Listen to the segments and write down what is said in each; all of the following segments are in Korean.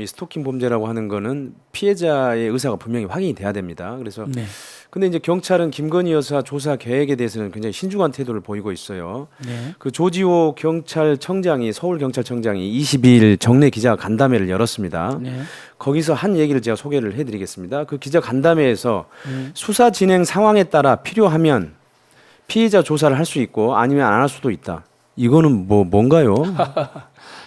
이 스토킹 범죄라고 하는 거는 피해자의 의사가 분명히 확인이 돼야 됩니다. 그래서 네. 근데 이제 경찰은 김건희 여사 조사 계획에 대해서는 굉장히 신중한 태도를 보이고 있어요. 네. 그 조지호 경찰청장이 서울 경찰청장이 22일 정례 기자 간담회를 열었습니다. 네. 거기서 한 얘기를 제가 소개를 해드리겠습니다. 그 기자 간담회에서 수사 진행 상황에 따라 필요하면 피해자 조사를 할 수 있고 아니면 안 할 수도 있다. 이거는 뭔가요?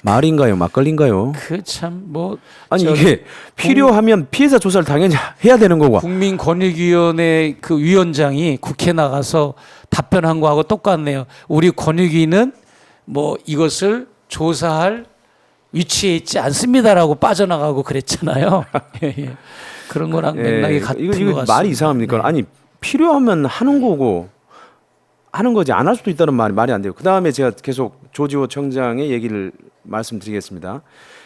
말인가요? 막걸리인가요? 그 참 뭐 아니 이게 필요하면 피해자 조사를 당연히 해야 되는 거고. 국민권익위원회 그 위원장이 국회 나가서 답변한 거하고 똑같네요. 우리 권익위는 뭐 이것을 조사할 위치에 있지 않습니다라고 빠져나가고 그랬잖아요. 예, 예. 그런 거랑 맥락이 같은 것 같습니다. 말이 이상합니까? 네. 아니 필요하면 하는 거고 하는 거지 안 할 수도 있다는 말이 안 돼요. 그 다음에 제가 계속 조지호 청장의 얘기를 말씀드리겠습니다.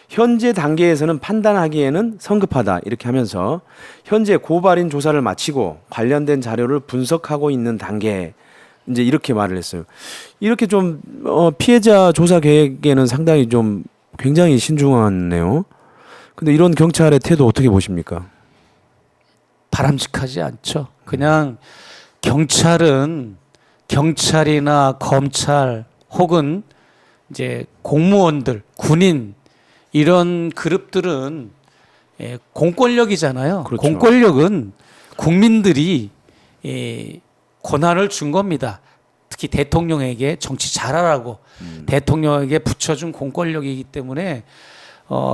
현재 단계에서는 판단하기에는 성급하다 이렇게 하면서 현재 고발인 조사를 마치고 관련된 자료를 분석하고 있는 단계 이제 이렇게 말을 했어요. 이렇게 좀 피해자 조사 계획에는 상당히 좀 굉장히 신중하네요. 근데 이런 경찰의 태도 어떻게 보십니까? 바람직하지 않죠. 그냥 경찰이나 검찰 혹은 이제 공무원들, 군인 이런 그룹들은 공권력이잖아요. 그렇죠. 공권력은 국민들이 권한을 준 겁니다. 특히 대통령에게 정치 잘하라고 대통령에게 붙여준 공권력이기 때문에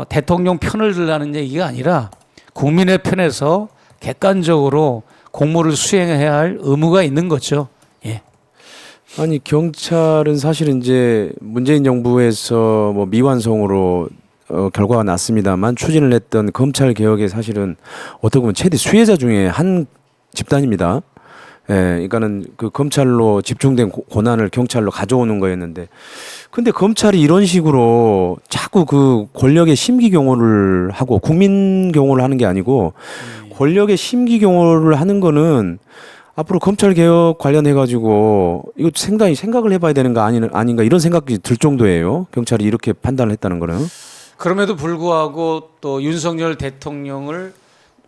대통령 편을 들라는 얘기가 아니라 국민의 편에서 객관적으로 공무를 수행해야 할 의무가 있는 거죠. 예. 아니 경찰은 사실은 이제 문재인 정부에서 뭐 미완성으로 결과가 났습니다만 추진을 했던 검찰 개혁의 사실은 어떻게 보면 최대 수혜자 중에 한 집단입니다. 예, 그러니까는 그 검찰로 집중된 권한을 경찰로 가져오는 거였는데, 근데 검찰이 이런 식으로 자꾸 그 권력의 심기경호를 하고 국민 경호를 하는 게 아니고 권력의 심기경호를 하는 거는 앞으로 검찰 개혁 관련해 가지고 이거 상당히 생각을 해봐야 되는 거 아닌가 이런 생각이 들 정도예요. 경찰이 이렇게 판단을 했다는 거는. 그럼에도 불구하고 또 윤석열 대통령을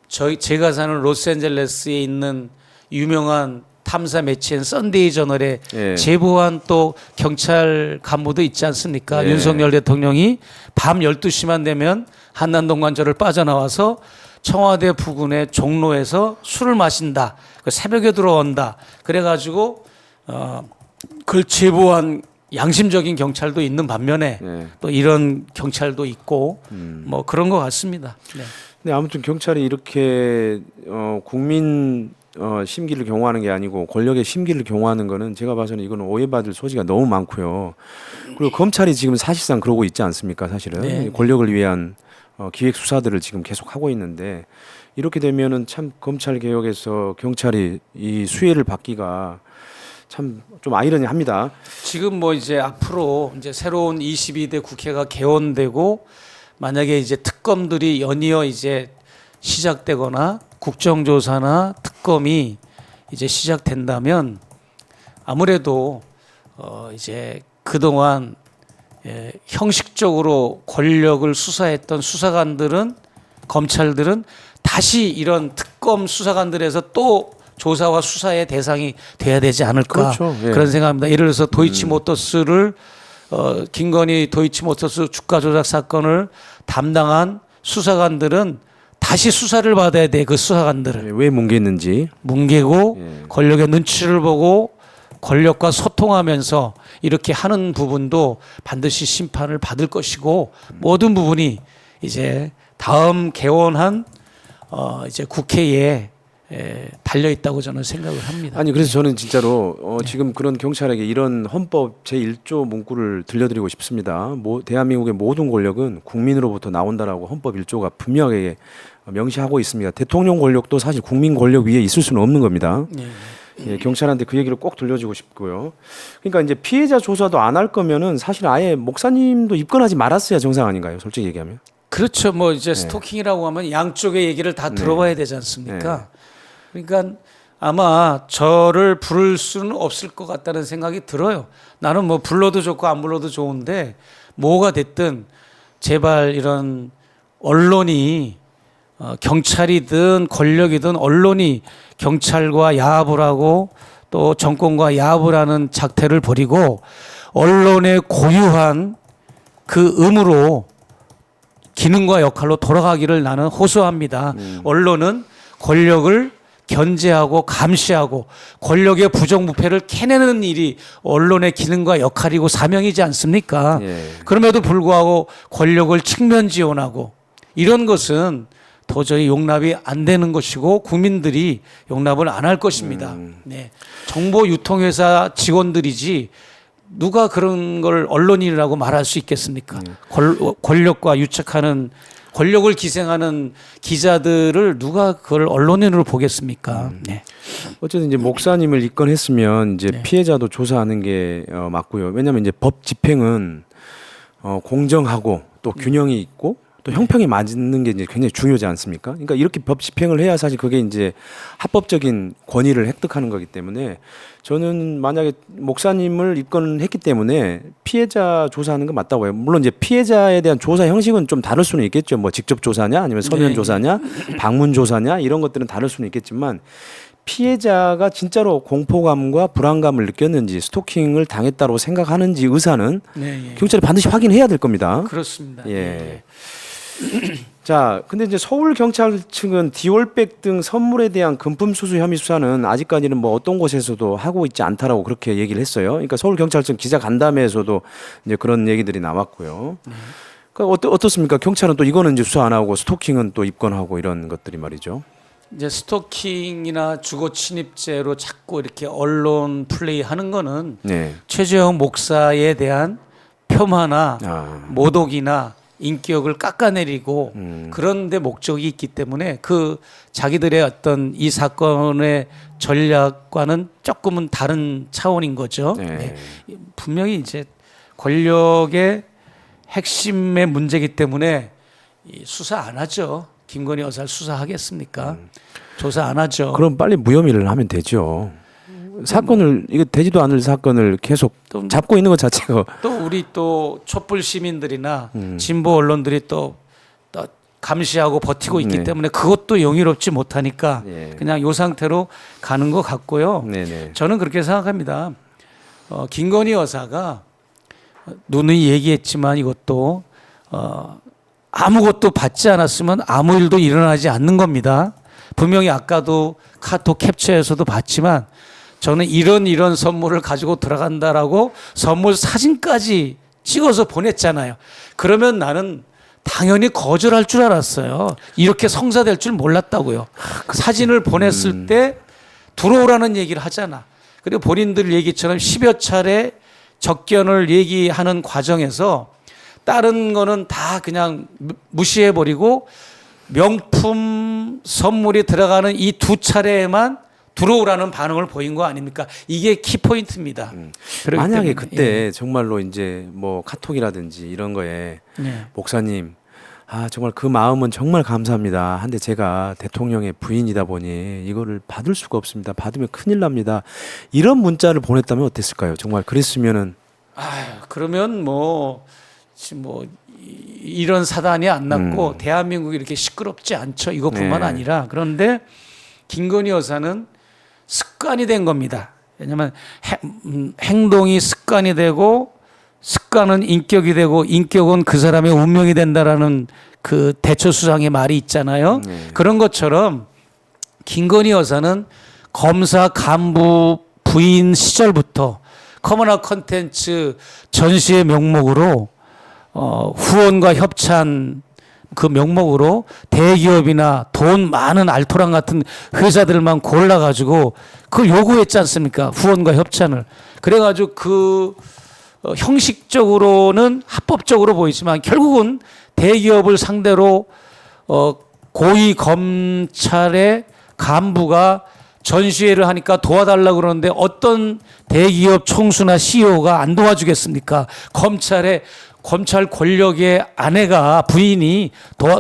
제가 사는 로스앤젤레스에 있는 유명한 탐사 매체인 썬데이 저널에 예. 제보한 또 경찰 간부도 있지 않습니까? 예. 윤석열 대통령이 밤 12시만 되면 한남동 관저를 빠져나와서 청와대 부근의 종로에서 술을 마신다. 새벽에 들어온다. 그래가지고 그걸 제보한 양심적인 경찰도 있는 반면에 예. 또 이런 경찰도 있고 뭐 그런 것 같습니다. 네. 근데 아무튼 경찰이 이렇게 국민 심기를 경호하는 게 아니고 권력의 심기를 경호하는 거는 제가 봐서는 이거는 오해받을 소지가 너무 많고요. 그리고 검찰이 지금 사실상 그러고 있지 않습니까? 사실은 네. 권력을 위한 기획 수사들을 지금 계속 하고 있는데 이렇게 되면은 참 검찰 개혁에서 경찰이 이 수혜를 받기가 참 좀 아이러니합니다. 지금 뭐 이제 앞으로 이제 새로운 22대 국회가 개원되고 만약에 이제 특검들이 연이어 이제 시작되거나 국정조사나 특검이 이제 시작된다면 아무래도 이제 그동안 형식적으로 권력을 수사했던 수사관들은 검찰들은 다시 이런 특검 수사관들에서 또 조사와 수사의 대상이 돼야 되지 않을까 그렇죠. 예. 그런 생각합니다. 예를 들어서 도이치모터스를 김건희 도이치모터스 주가 조작 사건을 담당한 수사관들은 다시 수사를 받아야 돼. 그 수사관들을 왜 뭉개는지. 뭉개고 예. 권력의 눈치를 보고 권력과 소통하면서 이렇게 하는 부분도 반드시 심판을 받을 것이고 모든 부분이 이제 다음 개원한 이제 국회에 달려 있다고 저는 생각을 합니다. 아니 그래서 저는 진짜로 지금 그런 경찰에게 이런 헌법 제1조 문구를 들려드리고 싶습니다. 대한민국의 모든 권력은 국민으로부터 나온다라고 헌법 1조가 분명하게 명시하고 있습니다. 대통령 권력도 사실 국민 권력 위에 있을 수는 없는 겁니다. 예, 경찰한테 그 얘기를 꼭 들려주고 싶고요. 그러니까 이제 피해자 조사도 안 할 거면은 사실 아예 목사님도 입건하지 말았어야 정상 아닌가요? 솔직히 얘기하면. 그렇죠. 뭐 이제 스토킹이라고 하면 양쪽의 얘기를 다 들어봐야 되지 않습니까? 그러니까 아마 저를 부를 수는 없을 것 같다는 생각이 들어요. 나는 뭐 불러도 좋고 안 불러도 좋은데 뭐가 됐든 제발 이런 언론이 경찰이든 권력이든 언론이 경찰과 야합을 하고 또 정권과 야합을 하는 작태를 벌이고 언론의 고유한 그 의무로 기능과 역할로 돌아가기를 나는 호소합니다. 언론은 권력을 견제하고 감시하고 권력의 부정부패를 캐내는 일이 언론의 기능과 역할이고 사명이지 않습니까? 예. 그럼에도 불구하고 권력을 측면 지원하고 이런 것은 도저히 용납이 안 되는 것이고 국민들이 용납을 안 할 것입니다. 네. 정보 유통회사 직원들이지 누가 그런 걸 언론인이라고 말할 수 있겠습니까? 권력과 유착하는 권력을 기생하는 기자들을 누가 그걸 언론인으로 보겠습니까? 네. 어쨌든 이제 목사님을 입건했으면 이제 네. 피해자도 조사하는 게 맞고요. 왜냐하면 이제 법 집행은 공정하고 또 균형이 있고 또 형평이 맞는 게 이제 굉장히 중요하지 않습니까? 그러니까 이렇게 법 집행을 해야 사실 그게 이제 합법적인 권위를 획득하는 거기 때문에 저는 만약에 목사님을 입건했기 때문에 피해자 조사하는 건 맞다고 해요. 물론 이제 피해자에 대한 조사 형식은 좀 다를 수는 있겠죠. 뭐 직접 조사냐 아니면 서면 네. 조사냐 방문 조사냐 이런 것들은 다를 수는 있겠지만 피해자가 진짜로 공포감과 불안감을 느꼈는지 스토킹을 당했다고 생각하는지 의사는 네, 예. 경찰이 반드시 확인해야 될 겁니다. 그렇습니다. 예. 자, 근데 이제 서울 경찰 측은 디올백 등 선물에 대한 금품 수수 혐의 수사는 아직까지는 뭐 어떤 곳에서도 하고 있지 않다라고 그렇게 얘기를 했어요. 그러니까 서울 경찰청 기자 간담회에서도 이제 그런 얘기들이 나왔고요. 그러니까 어떻습니까? 경찰은 또 이거는 이제 수사 안 하고 스토킹은 또 입건하고 이런 것들이 말이죠. 이제 스토킹이나 주거 침입죄로 자꾸 이렇게 언론 플레이하는 거는 네. 최재형 목사에 대한 폄하나 모독이나 인격을 깎아내리고 그런 데 목적이 있기 때문에 그 자기들의 어떤 이 사건의 전략과는 조금은 다른 차원인 거죠. 네. 네. 분명히 이제 권력의 핵심의 문제이기 때문에 수사 안 하죠. 김건희 여사를 수사하겠습니까? 조사 안 하죠. 그럼 빨리 무혐의를 하면 되죠. 사건을 이거 되지도 않을 사건을 계속 또 잡고 있는 것 자체가 또 우리 또 촛불 시민들이나 진보 언론들이 또 감시하고 버티고 있기 네. 때문에 그것도 용의롭지 못하니까 예. 그냥 이 상태로 가는 것 같고요. 네네. 저는 그렇게 생각합니다. 김건희 여사가 누누이 얘기했지만 이것도 아무것도 받지 않았으면 아무 일도 일어나지 않는 겁니다. 분명히 아까도 카톡 캡처에서도 봤지만 저는 이런 선물을 가지고 들어간다라고 선물 사진까지 찍어서 보냈잖아요. 그러면 나는 당연히 거절할 줄 알았어요. 이렇게 성사될 줄 몰랐다고요. 사진을 보냈을 때 들어오라는 얘기를 하잖아. 그리고 본인들 얘기처럼 10여 차례 접견을 얘기하는 과정에서 다른 거는 다 그냥 무시해버리고 명품 선물이 들어가는 이 두 차례에만 들어오라는 반응을 보인 거 아닙니까? 이게 키포인트입니다. 만약에 그때 정말로 이제 뭐 카톡이라든지 이런 거에 네. 목사님 정말 그 마음은 정말 감사합니다. 한데 제가 대통령의 부인이다 보니 이거를 받을 수가 없습니다. 받으면 큰일 납니다. 이런 문자를 보냈다면 어땠을까요? 정말 그랬으면은 그러면 이런 사단이 안 났고 대한민국이 이렇게 시끄럽지 않죠. 이것뿐만 네. 아니라 그런데 김건희 여사는 습관이 된 겁니다. 왜냐하면 행동이 습관이 되고 습관은 인격이 되고 인격은 그 사람의 운명이 된다라는 그 대처수장의 말이 있잖아요. 그런 것처럼 김건희 여사는 검사 간부 부인 시절부터 커머나 컨텐츠 전시의 명목으로 후원과 협찬 그 명목으로 대기업이나 돈 많은 알토란 같은 회사들만 골라가지고 그걸 요구했지 않습니까? 후원과 협찬을. 그래가지고 그 형식적으로는 합법적으로 보이지만 결국은 대기업을 상대로 고위 검찰의 간부가 전시회를 하니까 도와달라고 그러는데 어떤 대기업 총수나 CEO가 안 도와주겠습니까? 검찰 권력의 아내가 부인이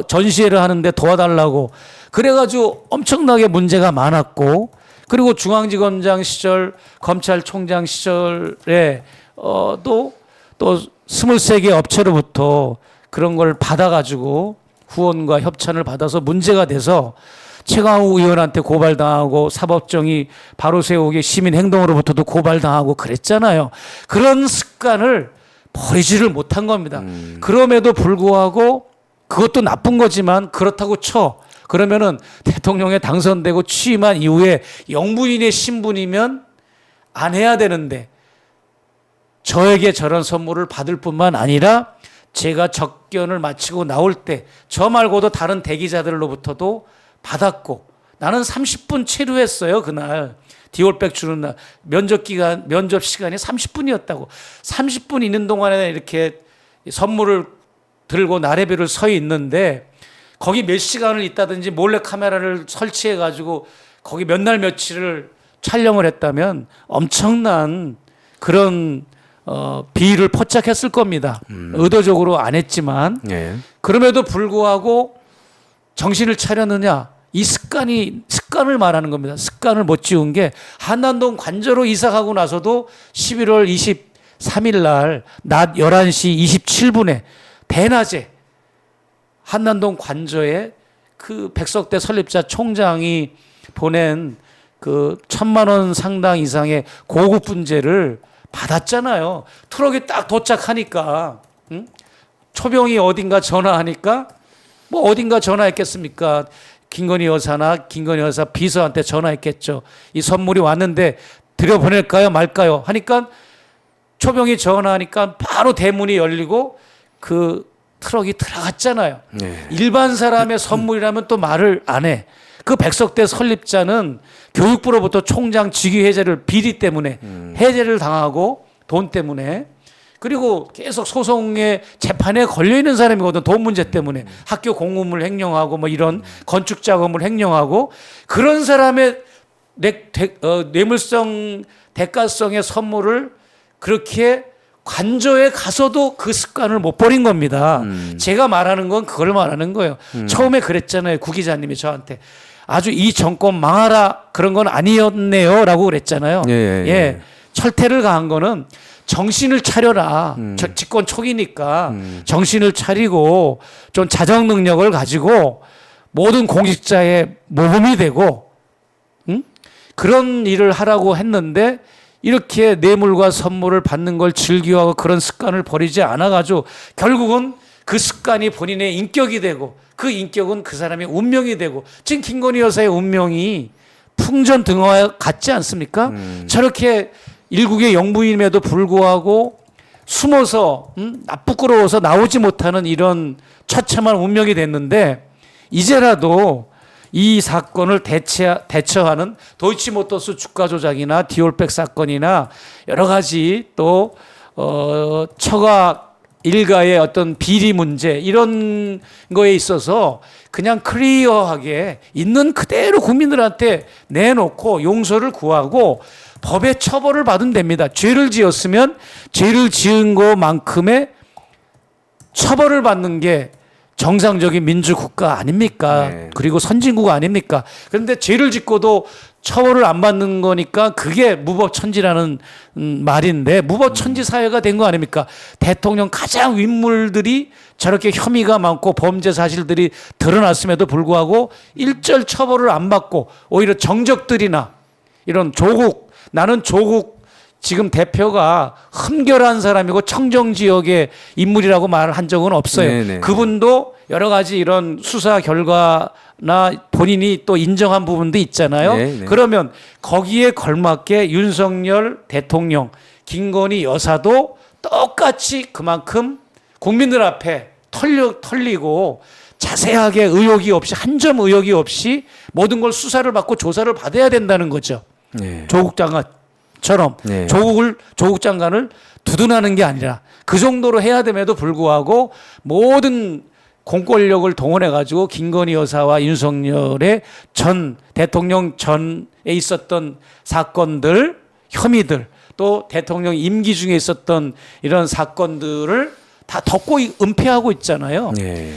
전시회를 하는데 도와달라고 그래가지고 엄청나게 문제가 많았고 그리고 중앙지검장 시절 검찰총장 시절에 또 23개 업체로부터 그런 걸 받아가지고 후원과 협찬을 받아서 문제가 돼서 최강욱 의원한테 고발당하고 사법정의 바로 세우기 시민행동으로부터도 고발당하고 그랬잖아요. 그런 습관을 버리지를 못한 겁니다. 그럼에도 불구하고 그것도 나쁜 거지만 그렇다고 쳐. 그러면은 대통령에 당선되고 취임한 이후에 영부인의 신분이면 안 해야 되는데 저에게 저런 선물을 받을 뿐만 아니라 제가 접견을 마치고 나올 때 저 말고도 다른 대기자들로부터도 받았고 나는 30분 체류했어요. 그날 디올백 주는 날 면접 시간이 30분이었다고. 30분 있는 동안에 이렇게 선물을 들고 나래비를 서 있는데 거기 몇 시간을 있다든지 몰래 카메라를 설치해 가지고 거기 몇 날 며칠을 촬영을 했다면 엄청난 그런 비위를 포착했을 겁니다. 의도적으로 안 했지만 예. 그럼에도 불구하고 정신을 차렸느냐? 이 습관을 말하는 겁니다. 습관을 못 지운 게 한남동 관저로 이사 가고 나서도 11월 23일 날 낮 11시 27분에 대낮에 한남동 관저에 그 백석대 설립자 총장이 보낸 그 1,000만 원 상당 이상의 고급 분재를 받았잖아요. 트럭이 딱 도착하니까 초병이 어딘가 전화하니까 뭐 어딘가 전화했겠습니까? 김건희 여사나 김건희 여사 비서한테 전화했겠죠. 이 선물이 왔는데 들여보낼까요 말까요 하니까 초병이 전화하니까 바로 대문이 열리고 그 트럭이 들어갔잖아요. 네. 일반 사람의 선물이라면 또 말을 안 해. 그 백석대 설립자는 교육부로부터 총장 직위 해제를 비리 때문에 해제를 당하고 돈 때문에 그리고 계속 소송의 재판에 걸려 있는 사람이거든. 돈 문제 때문에 학교 공무물 횡령하고 뭐 이런 건축 작업을 횡령하고 그런 사람의 뇌물성 대가성의 선물을 그렇게 관저에 가서도 그 습관을 못 버린 겁니다. 제가 말하는 건 그걸 말하는 거예요. 처음에 그랬잖아요. 구 기자님이 저한테 아주 이 정권 망하라 그런 건 아니었네요 라고 그랬잖아요. 예. 철퇴를 가한 거는 정신을 차려라. 집권 초기니까 정신을 차리고 좀 자정 능력을 가지고 모든 공직자의 모범이 되고 그런 일을 하라고 했는데 이렇게 뇌물과 선물을 받는 걸 즐겨하고 그런 습관을 버리지 않아가지고 결국은 그 습관이 본인의 인격이 되고 그 인격은 그 사람의 운명이 되고 지금 김건희 여사의 운명이 풍전등화 같지 않습니까? 저렇게 일국의 영부임에도 불구하고 숨어서 부끄러워서 나오지 못하는 이런 처참한 운명이 됐는데 이제라도 이 사건을 대처하는 도이치모터스 주가 조작이나 디올백 사건이나 여러 가지 또 처가 일가의 어떤 비리 문제 이런 거에 있어서 그냥 클리어하게 있는 그대로 국민들한테 내놓고 용서를 구하고 법의 처벌을 받으면 됩니다. 죄를 지었으면 죄를 지은 것만큼의 처벌을 받는 게 정상적인 민주국가 아닙니까? 네. 그리고 선진국 아닙니까? 그런데 죄를 짓고도 처벌을 안 받는 거니까 그게 무법천지라는 말인데 무법천지 사회가 된 거 아닙니까? 대통령 가장 윗물들이 저렇게 혐의가 많고 범죄 사실들이 드러났음에도 불구하고 일절 처벌을 안 받고 오히려 정적들이나 이런 나는 조국 지금 대표가 흠결한 사람이고 청정지역의 인물이라고 말을 한 적은 없어요. 네네. 그분도 여러 가지 이런 수사 결과나 본인이 또 인정한 부분도 있잖아요. 네네. 그러면 거기에 걸맞게 윤석열 대통령, 김건희 여사도 똑같이 그만큼 국민들 앞에 털리고 자세하게 의혹이 없이 한 점 의혹이 없이 모든 걸 수사를 받고 조사를 받아야 된다는 거죠. 네. 조국 장관처럼 네. 조국 장관을 두둔하는 게 아니라 그 정도로 해야 됨에도 불구하고 모든 공권력을 동원해 가지고 김건희 여사와 윤석열의 전 대통령 전에 있었던 사건들, 혐의들 또 대통령 임기 중에 있었던 이런 사건들을 다 덮고 은폐하고 있잖아요. 네.